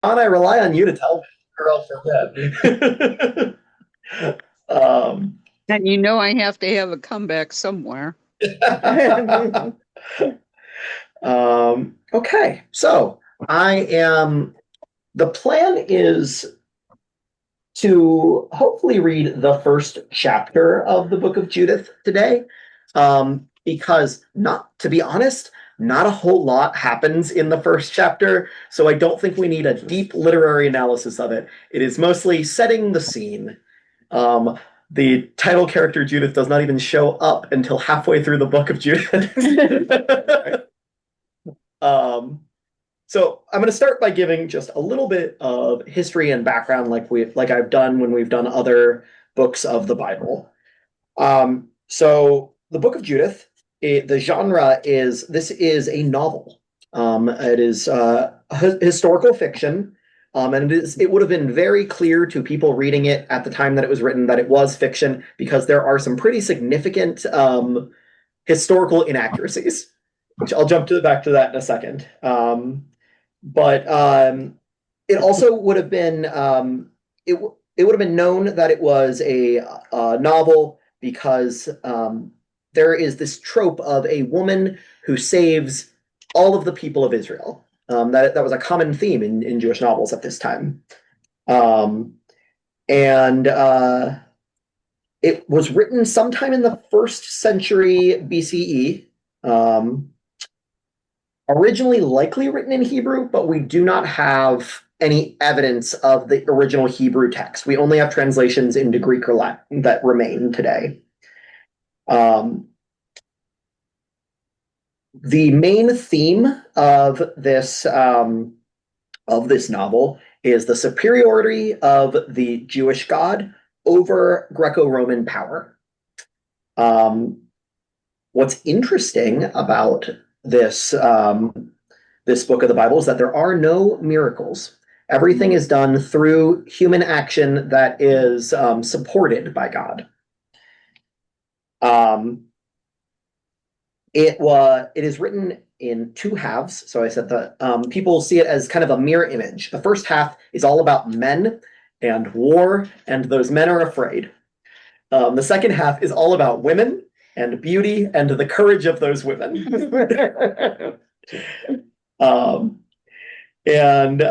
I rely on you to tell me, or else forget. um, And you know I have to have a comeback somewhere. okay, so I am. The plan is to hopefully read the first chapter of the book of Judith today, because not to be honest, not a whole lot happens in the first chapter, so I don't think we need a deep literary analysis of it. It is mostly setting the scene. Um, the title character Judith does not even show up until halfway through the book of Judith. um, so I'm going to start by giving just a little bit of history and background, like I've done when we've done other books of the Bible. So the Book of Judith, the genre is this is a novel. It is historical fiction, and it would have been very clear to people reading it at the time that it was written that it was fiction because there are some pretty significant historical inaccuracies, which I'll jump back to that in a second. But it also would have been it would have been known that it was a novel because there is this trope of a woman who saves all of the people of Israel. That was a common theme in Jewish novels at this time, um, and it was written sometime in the first century BCE. Originally likely written in Hebrew, but we do not have any evidence of the original Hebrew text. We only have translations into Greek or Latin that remain today. Um, the main theme of this novel is the superiority of the Jewish God over Greco-Roman power. Um, what's interesting about this book of the Bible is that there are no miracles. Everything is done through human action that is supported by God. Um, it is written in two halves. So I said that people see it as kind of a mirror image. The first half is all about men and war, and those men are afraid. The second half is all about women and beauty and the courage of those women. um, and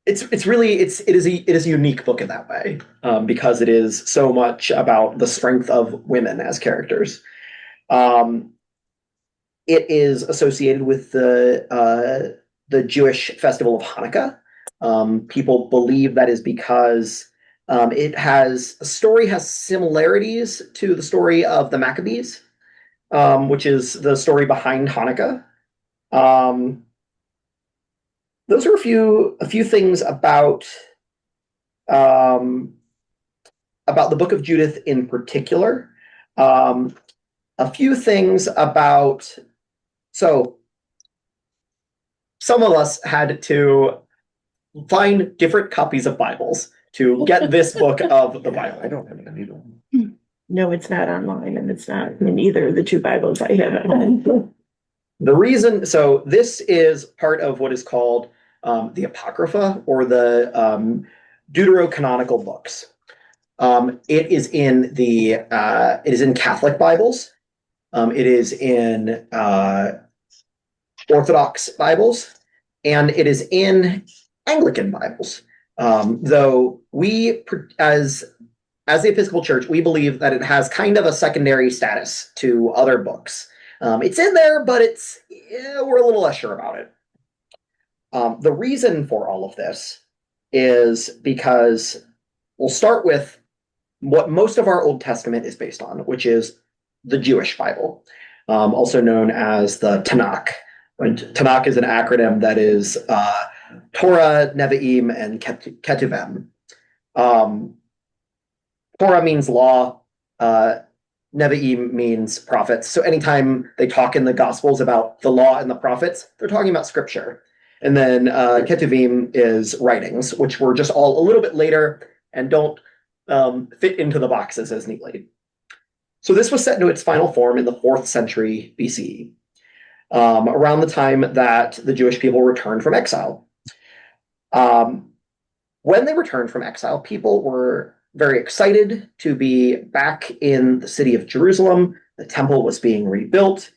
it's really it is a unique book in that way, because it is so much about the strength of women as characters. Um, it is associated with the Jewish festival of Hanukkah. People believe that is because the story has similarities to the story of the Maccabees, which is the story behind Hanukkah. Um, those are a few things um, about the Book of Judith in particular. Um, a few things about so some of us had to find different copies of Bibles to get this book of the Bible. I don't have it either. No, it's not online, and it's not in either of the two Bibles I have at home. The reason, so this is part of what is called the Apocrypha, or the Deuterocanonical books. It is in Catholic Bibles. It is in Orthodox Bibles, and it is in Anglican Bibles. Though we, as the Episcopal Church, we believe that it has kind of a secondary status to other books. It's in there, but we're a little less sure about it. The reason for all of this is because we'll start with what most of our Old Testament is based on, which is the Jewish Bible, also known as the Tanakh. And Tanakh is an acronym that is Torah, Nevi'im, and Ketuvim. Torah means law. Nevi'im means prophets. So anytime they talk in the Gospels about the law and the prophets, they're talking about scripture. And then Ketuvim is writings, which were just all a little bit later and don't fit into the boxes as neatly. So this was set into its final form in the 4th century BCE, around the time that the Jewish people returned from exile. When they returned from exile, people were very excited to be back in the city of Jerusalem. The temple was being rebuilt.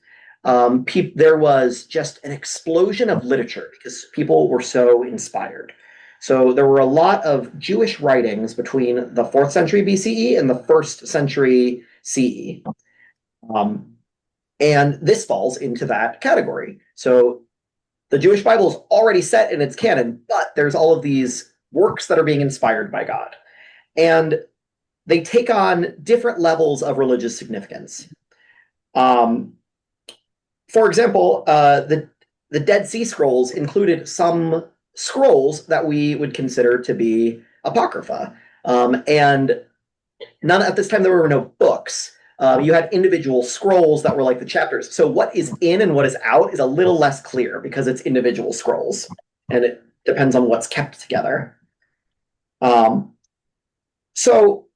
There was just an explosion of literature because people were so inspired. So there were a lot of Jewish writings between the 4th century BCE and the 1st century CE. And this falls into that category. So the Jewish Bible is already set in its canon, but there's all of these works that are being inspired by God. And they take on different levels of religious significance. For example, the Dead Sea Scrolls included some scrolls that we would consider to be apocrypha. And none at this time there were no books. You had individual scrolls that were like the chapters. So what is in and what is out is a little less clear because it's individual scrolls, and it depends on what's kept together. So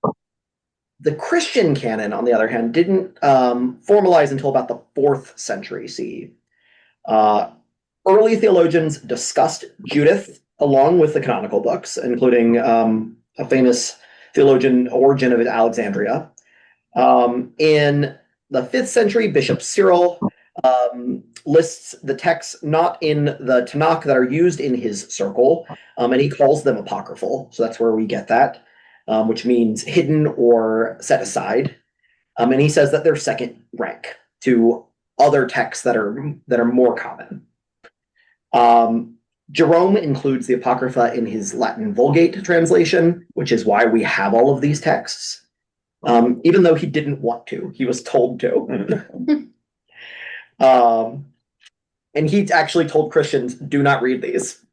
the Christian canon, on the other hand, didn't formalize until about the 4th century CE. Early theologians discussed Judith along with the canonical books, including a famous theologian, Origen of Alexandria. In the 5th century, Bishop Cyril lists the texts not in the Tanakh that are used in his circle, and he calls them apocryphal. So that's where we get that, which means hidden or set aside. And he says that they're second rank to other texts that are more common. Jerome includes the Apocrypha in his Latin Vulgate translation, which is why we have all of these texts. Even though he didn't want to, he was told to. And he actually told Christians, do not read these.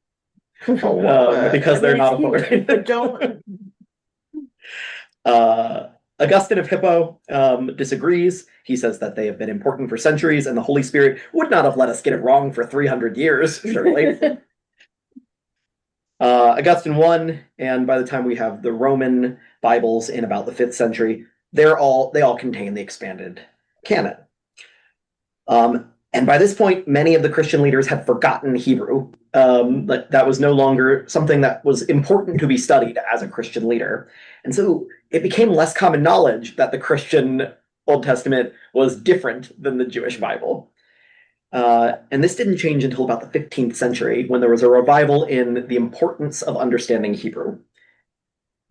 Because they're not authoritative. But don't. Augustine of Hippo disagrees. He says that they have been important for centuries, and the Holy Spirit would not have let us get it wrong for 300 years, surely. Augustine won, and by the time we have the Roman Bibles in about the 5th century, they all contain the expanded canon. And by this point, many of the Christian leaders had forgotten Hebrew. That was no longer something that was important to be studied as a Christian leader. And so it became less common knowledge that the Christian Old Testament was different than the Jewish Bible. And this didn't change until about the 15th century, when there was a revival in the importance of understanding Hebrew.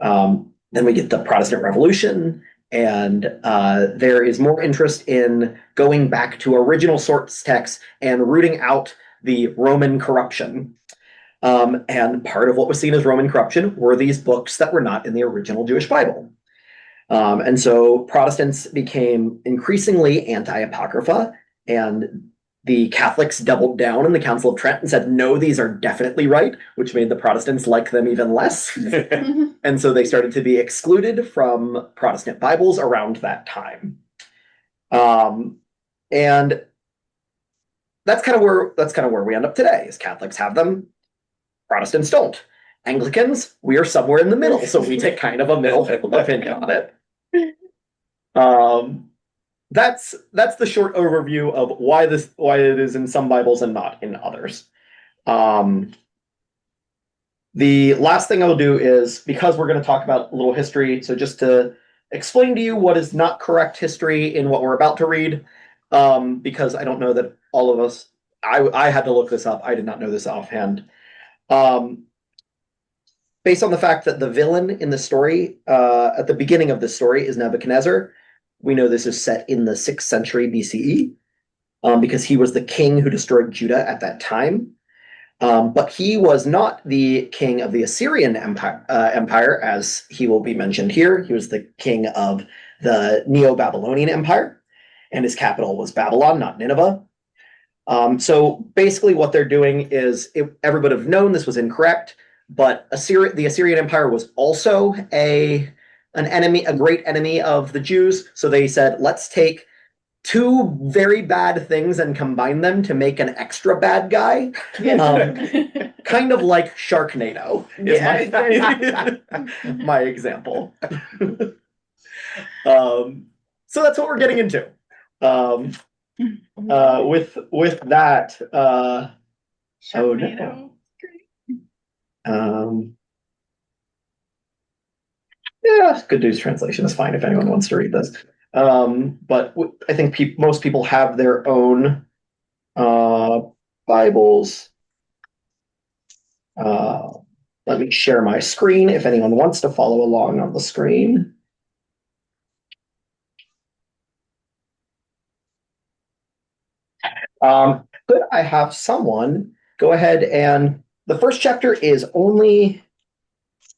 Then we get the Protestant Revolution, and there is more interest in going back to original source texts and rooting out the Roman corruption. And part of what was seen as Roman corruption were these books that were not in the original Jewish Bible. And so Protestants became increasingly anti-apocrypha, and the Catholics doubled down in the Council of Trent and said, no, these are definitely right, which made the Protestants like them even less. And so they started to be excluded from Protestant Bibles around that time. And that's kind of where we end up today, is Catholics have them, Protestants don't. Anglicans, we are somewhere in the middle, so we take kind of a middle opinion on it. That's the short overview of why it is in some Bibles and not in others. The last thing I will do is, because we're going to talk about a little history, so just to explain to you what is not correct history in what we're about to read, because I don't know that all of us, I had to look this up. I did not know this offhand. Based on the fact that the villain in the story, at the beginning of the story, is Nebuchadnezzar, we know this is set in the 6th century BCE, because he was the king who destroyed Judah at that time. But he was not the king of the Assyrian Empire, as he will be mentioned here. He was the king of the Neo-Babylonian Empire, and his capital was Babylon, not Nineveh. So basically what they're doing is, everybody would have known this was incorrect, but the Assyrian Empire was also an enemy, a great enemy of the Jews. So they said, let's take two very bad things and combine them to make an extra bad guy. Kind of like Sharknado is my example. So that's what we're getting into. With that, Sharknado. Um, yeah, Good News Translation is fine if anyone wants to read this. But I think most people have their own Bibles. Uh, Let me share my screen if anyone wants to follow along on the screen. Could I have someone go ahead and the first chapter is only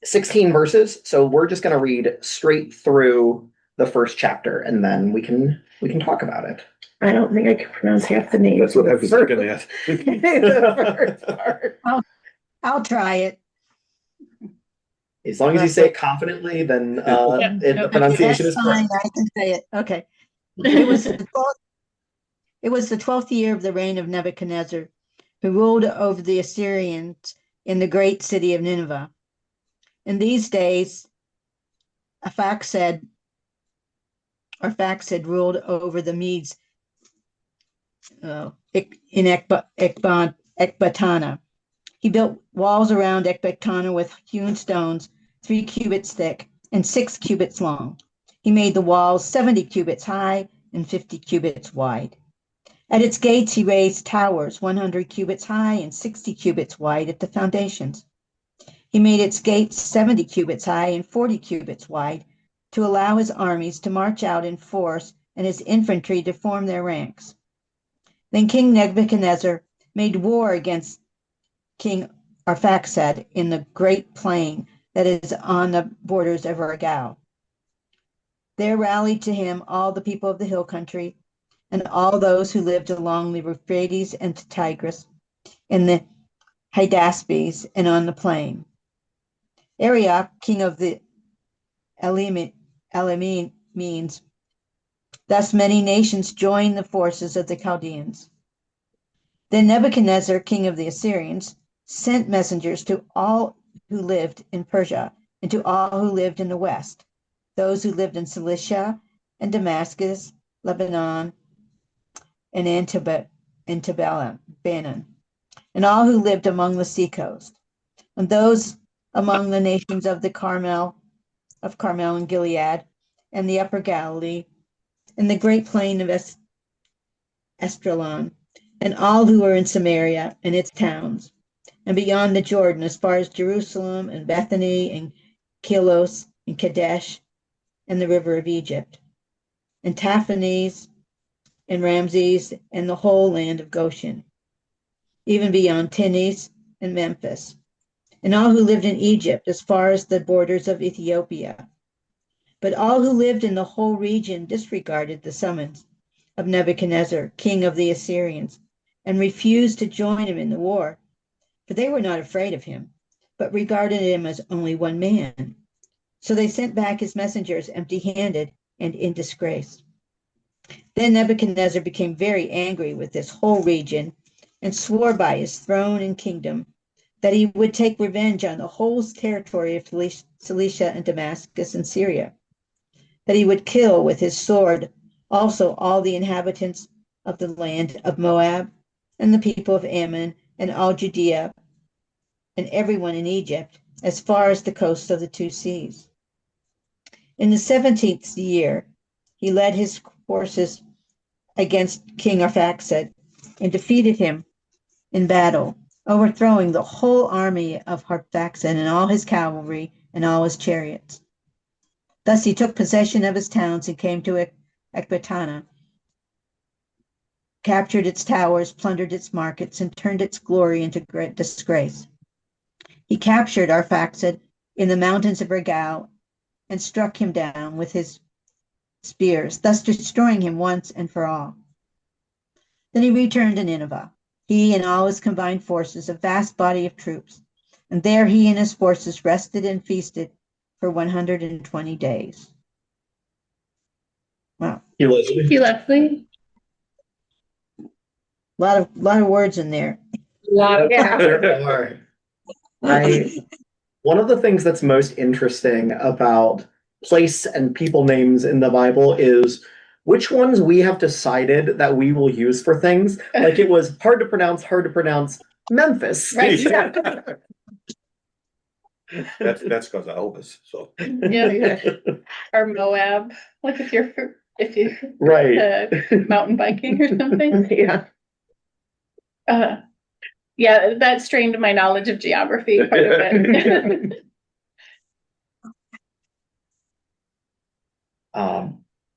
16 verses, so we're just going to read straight through the first chapter, and then we can talk about it. I don't think I can pronounce half the names. That's what I was looking at. The first part. I'll try it. As long as you say it confidently, then the pronunciation is That's fine. correct. I can say it. Okay. It was the 12th year of the reign of Nebuchadnezzar, who ruled over the Assyrians in the great city of Nineveh. In these days, Arphaxad ruled over the Medes in Ecbatana. He built walls around Ecbatana with hewn stones, 3 cubits thick and 6 cubits long. He made the walls 70 cubits high and 50 cubits wide. At its gates, he raised towers 100 cubits high and 60 cubits wide at the foundations. He made its gates 70 cubits high and 40 cubits wide to allow his armies to march out in force and his infantry to form their ranks. Then King Nebuchadnezzar made war against King Arphaxad in the great plain that is on the borders of Argal. There rallied to him all the people of the hill country and all those who lived along the Euphrates and the Tigris, in the Hydaspes, and on the plain. Arioch, king of the Elameans, thus many nations joined the forces of the Chaldeans. Then Nebuchadnezzar, king of the Assyrians, sent messengers to all who lived in Persia and to all who lived in the west, those who lived in Cilicia and Damascus, Lebanon, and Antibalan, and all who lived among the seacoast, and those among the nations of Carmel and Gilead, and the upper Galilee, and the great plain of Esdraelon, and all who were in Samaria and its towns, and beyond the Jordan, as far as Jerusalem and Bethany and Kilos and Kadesh and the river of Egypt, and Taphanes and Ramses and the whole land of Goshen, even beyond Tinis and Memphis, and all who lived in Egypt as far as the borders of Ethiopia. But all who lived in the whole region disregarded the summons of Nebuchadnezzar, king of the Assyrians, and refused to join him in the war, for they were not afraid of him, but regarded him as only one man. So they sent back his messengers empty-handed and in disgrace. Then Nebuchadnezzar became very angry with this whole region and swore by his throne and kingdom that he would take revenge on the whole territory of Cilicia and Damascus and Syria, that he would kill with his sword also all the inhabitants of the land of Moab and the people of Ammon and all Judea and everyone in Egypt as far as the coast of the 2 seas. In the 17th year, he led his forces against King Arphaxad and defeated him in battle, overthrowing the whole army of Arphaxad and all his cavalry and all his chariots. Thus he took possession of his towns and came to Ecbatana, captured its towers, plundered its markets, and turned its glory into great disgrace. He captured Arphaxad in the mountains of Regal and struck him down with his spears, thus destroying him once and for all. Then he returned to Nineveh, he and all his combined forces, a vast body of troops, and there he and his forces rested and feasted for 120 days. Wow. You, Leslie? A lot of words in there. Yeah. One of the things that's most interesting about place and people names in the Bible is which ones we have decided that we will use for things. Like it was hard to pronounce Memphis. Right. That's because of Elvis, so. Yeah. Or Moab, like if you're Right. mountain biking or something. Yeah. Yeah, that strained my knowledge of geography quite a bit.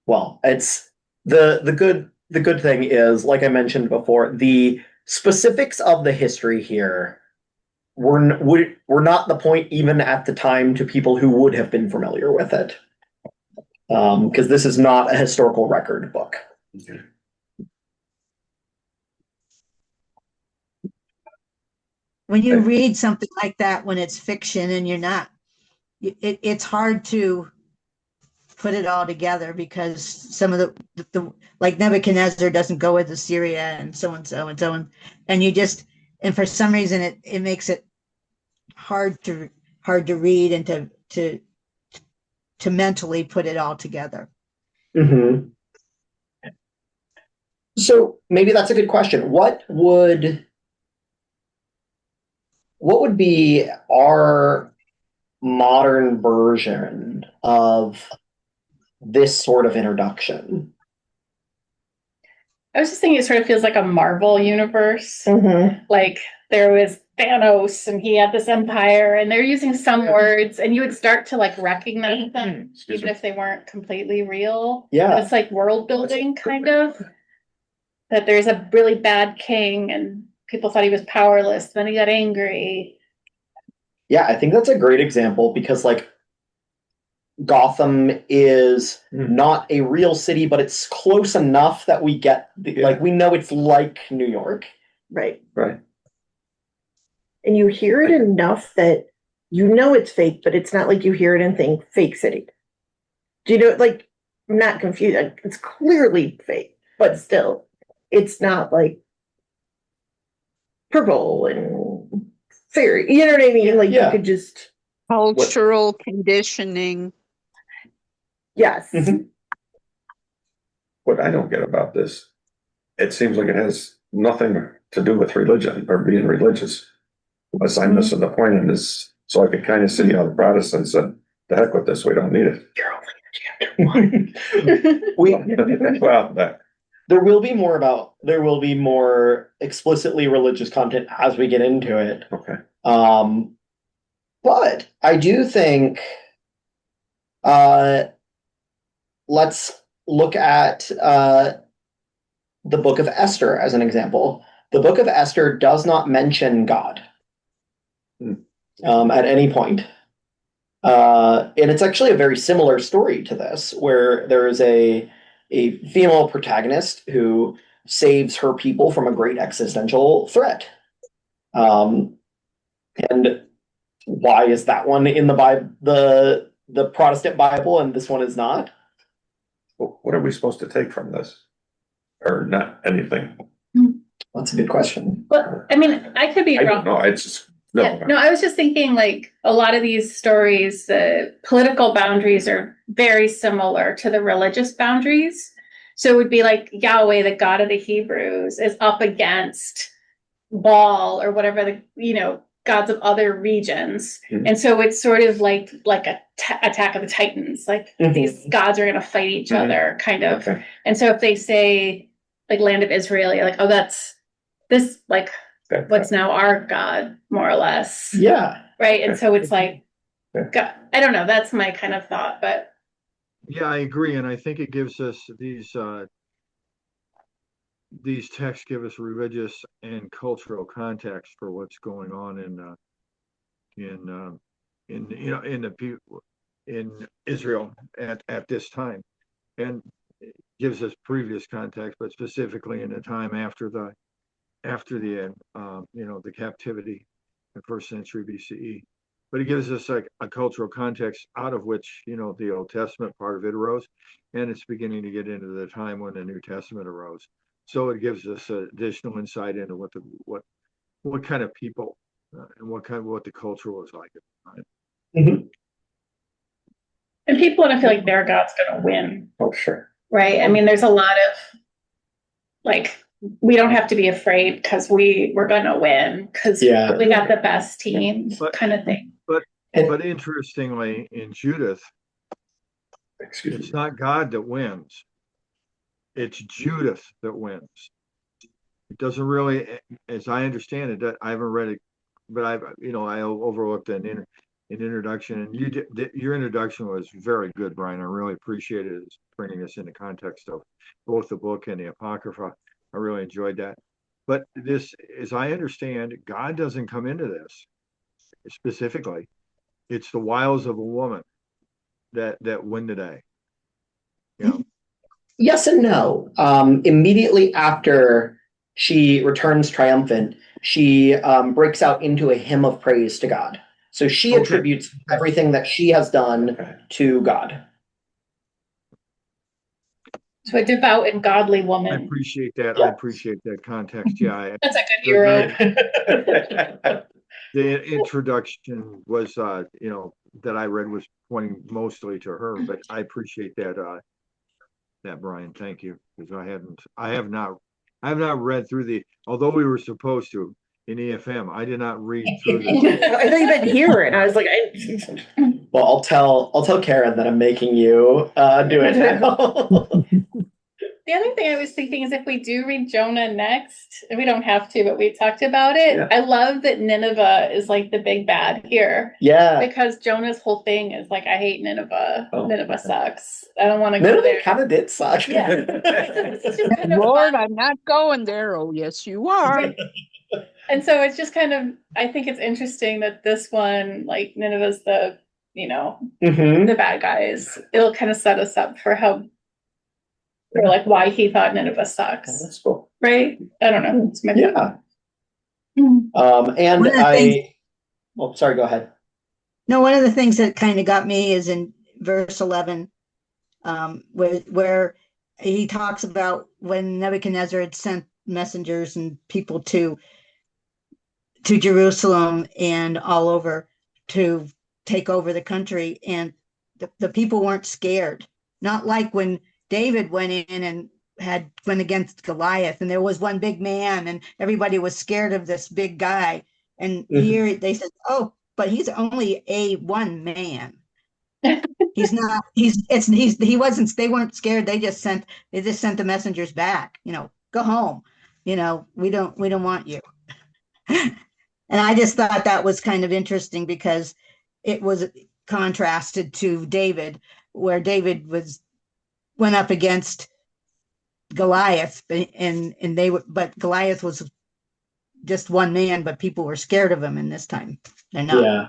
Well, it's the good thing is, like I mentioned before, the specifics of the history here were not the point even at the time to people who would have been familiar with it. Because this is not a historical record book. When you read something like that, when it's fiction and you're not, it's hard to put it all together because some of the like Nebuchadnezzar doesn't go with Assyria and so and so and so and you just, and for some reason it makes it hard to read and to mentally put it all together. Mm-hmm. So maybe that's a good question. What would be our modern version of this sort of introduction? I was just thinking it sort of feels like a Marvel universe. Mm-hmm. Like there was Thanos and he had this empire and they're using some words and you would start to like recognize them even if they weren't completely real. Yeah. But it's like world building kind of. That there's a really bad king and people thought he was powerless, then he got angry. Yeah, I think that's a great example because like Gotham is not a real city, but it's close enough that we get like we know it's like New York. Right. Right. And you hear it enough that you know it's fake, but it's not like you hear it and think fake city. Do you know, like, I'm not confused. It's clearly fake, but still, it's not like purple and fairy. You know what I mean? Like you could just Cultural conditioning. yes. Mhm. What I don't get about this, it seems like it has nothing to do with religion or being religious. Unless I'm missing the point in this, so I could kind of see how the Protestants said, "The heck with this, we don't need it." You're only chapter 1. Well, There will be more explicitly religious content as we get into it. okay. But I do think let's look at the Book of Esther as an example. The Book of Esther does not mention God at any point. And it's actually a very similar story to this, where there is a female protagonist who saves her people from a great existential threat. And why is that one in the Bible, the Protestant Bible, and this one is not? What are we supposed to take from this? Or not anything? That's a good question. Well, I mean, I could be I wrong. don't know. It's just no. Yeah, no, I was just thinking like a lot of these stories, the political boundaries are very similar to the religious boundaries. So it would be like Yahweh, the God of the Hebrews, is up against Baal or whatever the gods of other regions. Mhm. And so it's sort of like a Attack of the Titans. Like these gods are going to fight each other, kind of. Okay. And so if they say like land of Israel, you're like, oh, that's this like what's now our God, more or less. Yeah. Right. And so it's like, Okay. God, I don't know. That's my kind of thought, but Yeah, I agree, and I think it gives us these texts give us religious and cultural context for what's going on in Israel at this time, and it gives us previous context, but specifically in the time after the the captivity in first century BCE. But it gives us like a cultural context out of which the Old Testament part of it arose, and it's beginning to get into the time when the New Testament arose. So it gives us additional insight into what kind of people and what the culture was like at the time. Mm-hmm. and people want to feel like their God's going to win. Oh, sure. Right. I mean, there's a lot of like, we don't have to be afraid because we're going to win because we got the best team kind of thing. But interestingly, in Judith, Excuse it's me. not God that wins. It's Judith that wins. It doesn't really, as I understand it, I haven't read it, but I overlooked an introduction, and your introduction was very good, Brian. I really appreciated it, bringing us into context of both the book and the Apocrypha. I really enjoyed that. But this, as I understand, God doesn't come into this specifically. It's the wiles of a woman that win the day. You know. Yes and no. Immediately after she returns triumphant, she breaks out into a hymn of praise to God. So she Okay. attributes everything that she has done to God. So a devout and godly I woman. appreciate that. Yeah. I appreciate that context. Yeah. That's a good hero. The introduction was, that I read was pointing mostly to her, but I appreciate that, Brian. Thank you. Because I have not read through although we were supposed to in EFM, I did not read through this. I thought you meant hear it. And I was like, Well, I'll tell Karen that I'm making you do it now. The other thing I was thinking is if we do read Jonah next, and we don't have to, but we talked about it. Yeah. I love that Nineveh is like the big bad here. Yeah. Because Jonah's whole thing is like, I hate Nineveh. Oh, Nineveh okay. sucks. I don't want to go Nineveh there. kind of did suck. Yeah. It's just kind of Lord, fun. I'm not going there. Oh, yes, you are. And so it's just kind of, I think it's interesting that this one, like Nineveh's the, Mhm. the bad guys. It'll kind of set us up for like why he thought Nineveh sucks. That's cool. Right? I don't know. It's my Yeah. Mhm. And One of the things- well, sorry, go ahead. No, one of the things that kind of got me is in verse 11, where he talks about when Nebuchadnezzar had sent messengers and people to Jerusalem and all over to take over the country, and the people weren't scared. Not like when David went in and went against Goliath, and there was one big man, and everybody was scared of this big guy. And here they said, "Oh, but he's only a one man. He's not. He wasn't. They weren't scared. They just sent the messengers back. Go home. We don't want you." And I just thought that was kind of interesting because it was contrasted to David, where David went up against Goliath, but Goliath was just one man, but people were scared of him, and this time they're not. Yeah.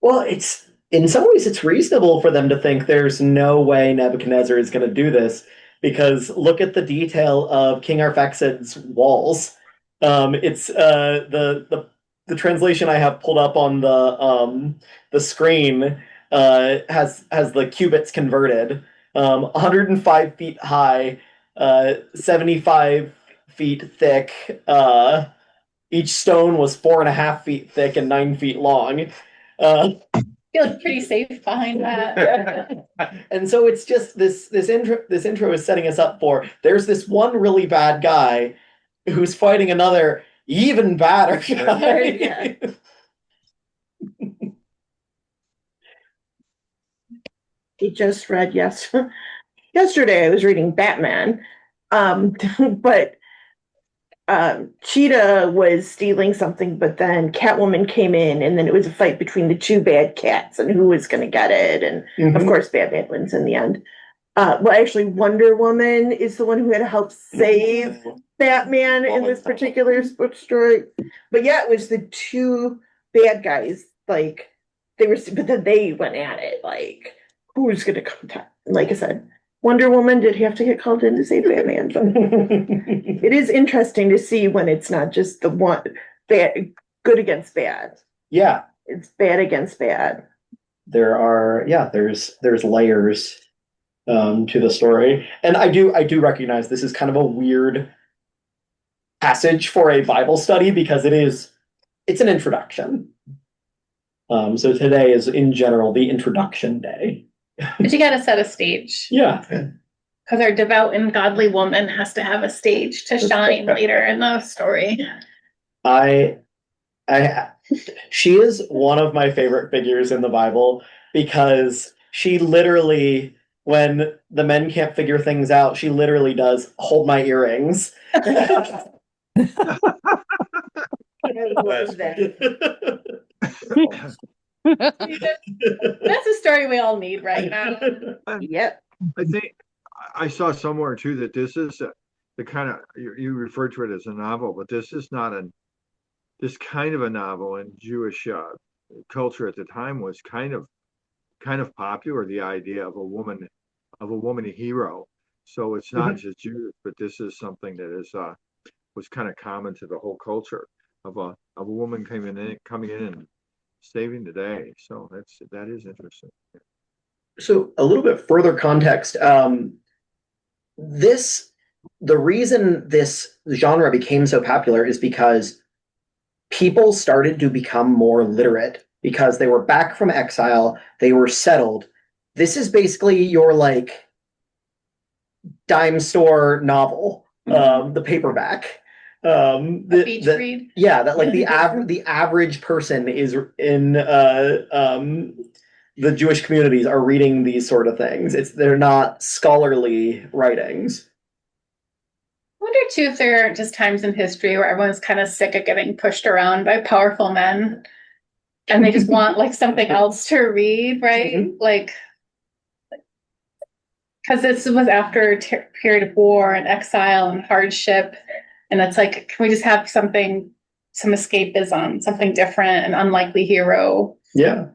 Well, it's in some ways it's reasonable for them to think there's no way Nebuchadnezzar is going to do this, because look at the detail of King Arphaxad's walls. It's the translation I have pulled up on the screen has the cubits converted. 105 feet high, 75 feet thick. Each stone was 4.5 feet thick and 9 feet long. I feel pretty safe behind that. And so it's just this intro is setting us up for there's this one really bad guy who's fighting another even badder guy. Yeah. He just read yesterday I was reading Batman, but Cheetah was stealing something, but then Catwoman came in, and then it was a fight between the two bad cats and who was going to get it, and of course Batman wins in the end. Well, actually, Wonder Woman is the one who had to help save Batman in this particular book story. But yeah, it was the two bad guys, like but then they went at it, like who's going to come down? Like I said, Wonder Woman did have to get called in to save Batman, but it is interesting to see when it's not just the one bad, good against bad. Yeah, It's bad against bad. there's layers to the story, and I do recognize this is kind of a weird passage for a Bible study because it's an introduction. So today is in general the introduction day. But you got to set a stage. Yeah. Because our devout and godly woman has to have a stage to shine later in the story. I She is one of my favorite figures in the Bible because she literally, when the men can't figure things out, she literally does hold my earrings. I love that. That's a story we all need right now. Yep. I think I saw somewhere too that this is the kind of you referred to it as a novel, but this is not this kind of a novel in Jewish culture at the time was kind of popular. The idea of a woman hero. So it's not just Judith, but this is something that is was kind of common to the whole culture of a woman coming in and saving the day. So that is interesting. So a little bit further context. The reason this genre became so popular is because people started to become more literate because they were back from exile, they were settled. This is basically your like dime store novel, the paperback. Beach read. Yeah, that like the average person is in the Jewish communities are reading these sort of things. They're not scholarly writings. I wonder too if there are just times in history where everyone's kind of sick of getting pushed around by powerful men and they just want like something else to read, right? Like, because this was after a period of war and exile and hardship. And it's like, can we just have some escapism, something different, an unlikely hero? Yeah.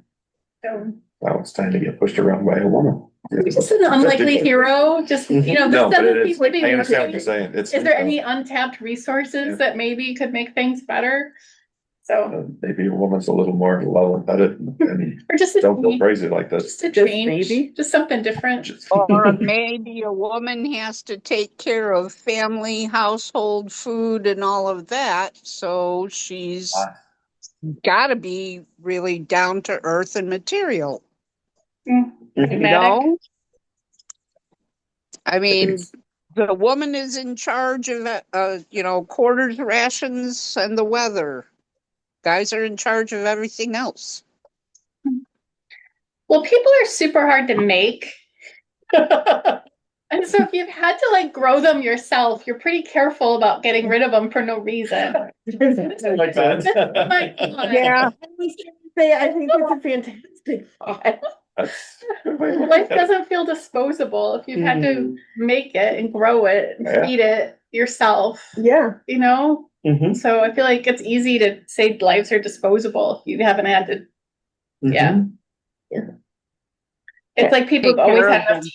So, Now it's time to get pushed around by a woman. just an unlikely hero, just, you know, No, this but it doesn't is, seem to be I understand what you're working. saying. It's, Is there any untapped resources that maybe could make things better? So, maybe a woman's a little more level-headed and or just don't go crazy like this. just a Just change, maybe. just something different. Or maybe a woman has to take care of family, household, food, and all of that. So she's got to be really down to earth and material. You know? I mean, the woman is in charge of, quarters, rations, and the weather. Guys are in charge of everything else. Well, people are super hard to make. And so if you've had to like grow them yourself, you're pretty careful about getting rid of them for no reason. Like that. Yeah. I think that's a fantastic thought. Life doesn't feel disposable if you've had to make it and grow it and feed it yourself. Yeah. You know? So I feel like it's easy to say lives are disposable if you haven't had to. Yeah. It's like people have always had enough to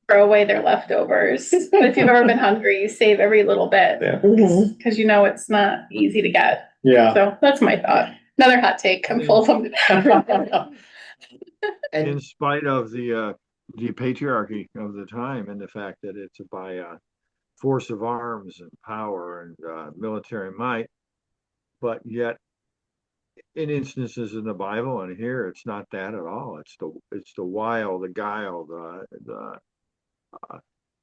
throw away their leftovers. But if you've ever been hungry, you save every little bit because you know it's not easy to get. Yeah. So that's my thought. Another hot take. I'm full of them. In spite of the patriarchy of the time and the fact that it's by force of arms and power and military might, but yet in instances in the Bible and here it's not that at all. It's the wile, the guile, the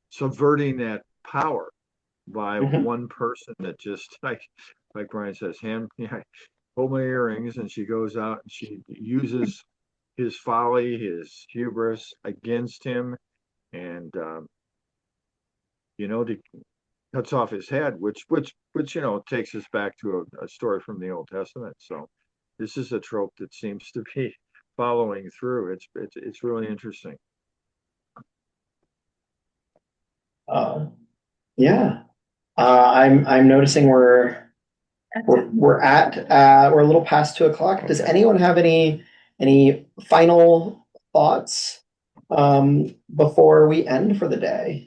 subverting that power by one person that just like Brian says, hold my earrings, and she goes out and she uses his folly, his hubris against him, and cuts off his head, which takes us back to a story from the Old Testament. So this is a trope that seems to be following through. It's really interesting. Yeah. I'm noticing we're a little past 2:00. Does anyone have any final thoughts before we end for the day?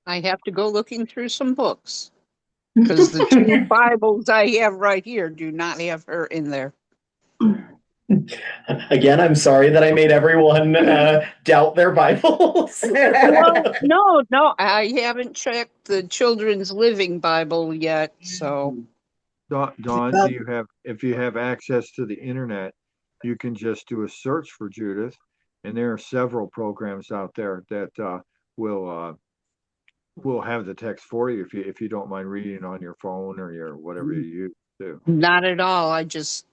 I have to go looking through some books because the two Bibles I have right here do not have her in there. Again, I'm sorry that I made everyone doubt their Bibles. Well, no, I haven't checked the Children's Living Bible yet. So, Dawn, if you have access to the internet, you can just do a search for Judith, and there are several programs out there that will we'll have the text for you if you don't mind reading on your phone or your whatever you use too. Not at all. I just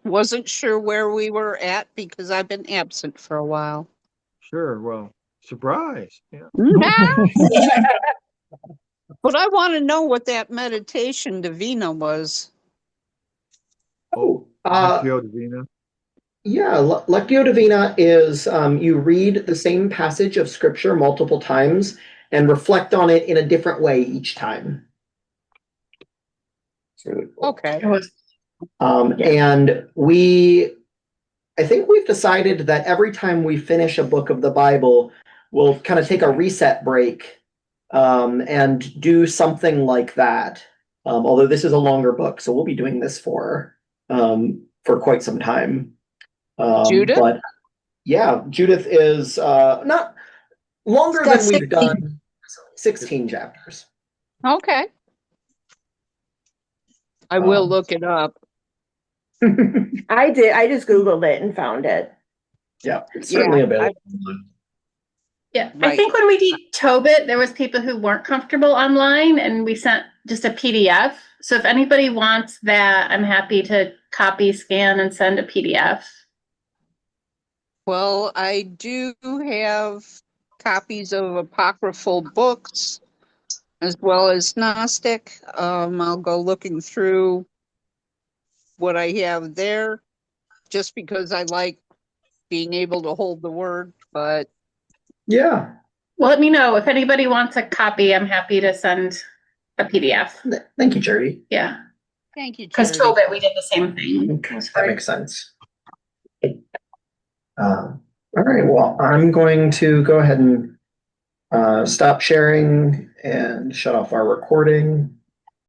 wasn't sure where we were at because I've been absent for a while. Sure. Well, surprise. Yeah. But I want to know what that meditation Divina was. Oh, Lectio Divina. yeah, Lectio Divina is you read the same passage of scripture multiple times and reflect on it in a different way each time. It's really cool. Okay. And I think we've decided that every time we finish a book of the Bible, we'll kind of take a reset break and do something like that. Although this is a longer book, so we'll be doing this for quite some time. Judith? But yeah, Judith is not longer than we've done. 16 chapters. Okay. I will look it up. I did. I just Googled it and found it. Yeah, it's certainly available. Yeah, I Right. think when we did Tobit, there was people who weren't comfortable online, and we sent just a PDF. So if anybody wants that, I'm happy to copy, scan, and send a PDF. Well, I do have copies of apocryphal books as well as Gnostic. I'll go looking through what I have there just because I like being able to hold the word, but Yeah. Well, let me know if anybody wants a copy. I'm happy to send a PDF. Thank you, Charity. Yeah, thank you, because Charity. Tobit, we did the same thing. It was That hard. makes sense. All right, well, I'm going to go ahead and stop sharing and shut off our recording.